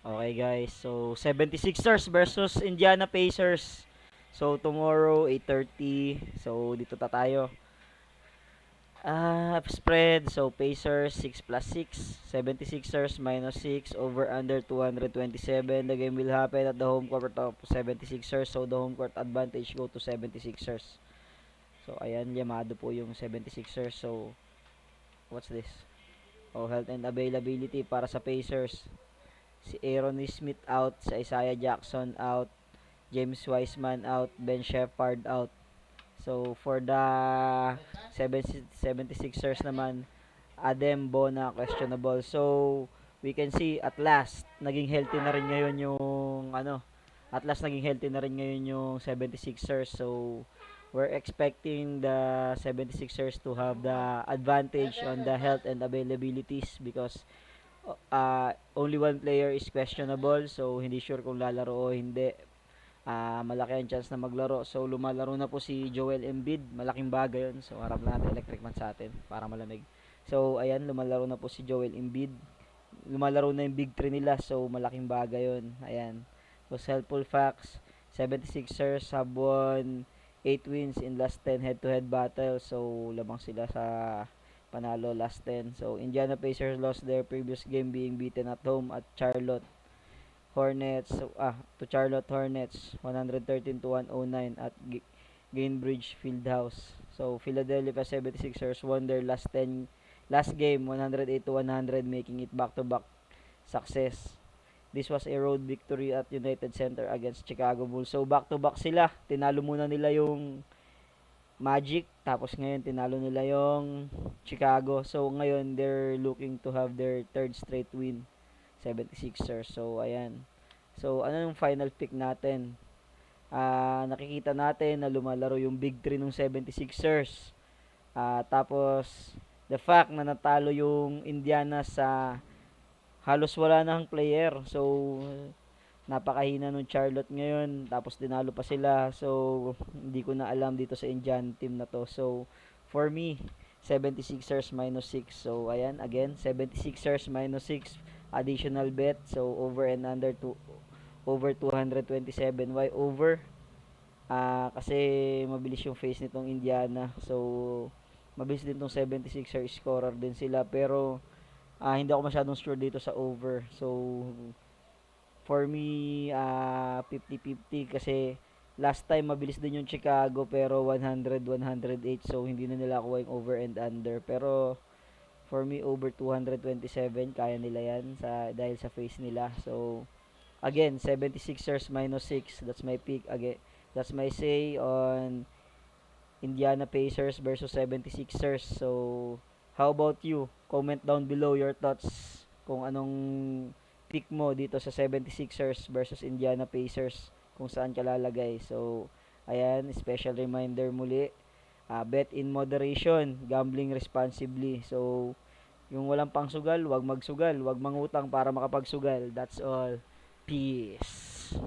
Okay guys, so 76ers versus Indiana Pacers. So tomorrow 8:30. So dito tayo. Spread. So Pacers 6 plus 6. 76ers minus 6 over under 227. The game will happen at the home court of 76ers. So the home court advantage go to 76ers. So ayan, yamado po yung 76ers. So what's this? Oh, health and availability para sa Pacers. Si Aaron Smith out, si Isaiah Jackson out, James Wiseman out, Ben Shepherd out. So for the 76ers naman, Adem Bona questionable. So we can see at last naging healthy na rin ngayon yung at last naging healthy na rin ngayon yung 76ers. So we're expecting the 76ers to have the advantage on the health and availabilities because only one player is questionable, so hindi sure kung lalaro o hindi. Malaki ang chance na maglaro. So lumalaro na po si Joel Embiid, malaking bagay yun. So harap na natin electric man sa atin para malamig. So ayan, lumalaro na po si Joel Embiid. Lumalaro na yung big 3 nila, so malaking bagay yun. Ayan. So helpful facts, 76ers have won 8 wins in last 10 head-to-head battles. So lamang sila sa panalo last 10. So Indiana Pacers lost their previous game being beaten at home at Charlotte Hornets to Charlotte Hornets 113 to 109 at Gainbridge Fieldhouse. So Philadelphia 76ers won their last game 108 to 100, making it back-to-back success. This was a road victory at United Center against Chicago Bulls. So back-to-back sila. Tinalo muna nila yung Magic, tapos ngayon tinalo nila yung Chicago. So ngayon they're looking to have their third straight win, 76ers. So ayan. So ano yung final pick natin? Nakikita natin na lumalaro yung big 3 ng 76ers. Tapos the fact na natalo yung Indiana sa halos wala nang player. So napakahina nung Charlotte ngayon, tapos dinalo pa sila. So hindi ko na alam dito sa Indian team na to. So for me, 76ers minus 6. So ayan, again, 76ers minus 6 additional bet. So over and under to over 227. Why over? Kasi mabilis yung face nitong Indiana. So mabilis din tong 76ers scorer din sila, pero hindi ako masyadong sure dito sa over. So for me, 50-50 kasi last time mabilis din yung Chicago pero 100-108, so hindi na nila kuha yung over and under. Pero for me, over 227 kaya nila yan dahil sa face nila. So again, 76ers minus 6, that's my pick. Again, that's my say on Indiana Pacers versus 76ers. So how about you? Comment down below your thoughts kung anong pick mo dito sa 76ers versus Indiana Pacers, kung saan ka lalagay. So, ayan, special reminder muli, bet in moderation, gambling responsibly. So, yung walang pangsugal, wag magsugal, wag mangutang para makapagsugal. That's all. Peace.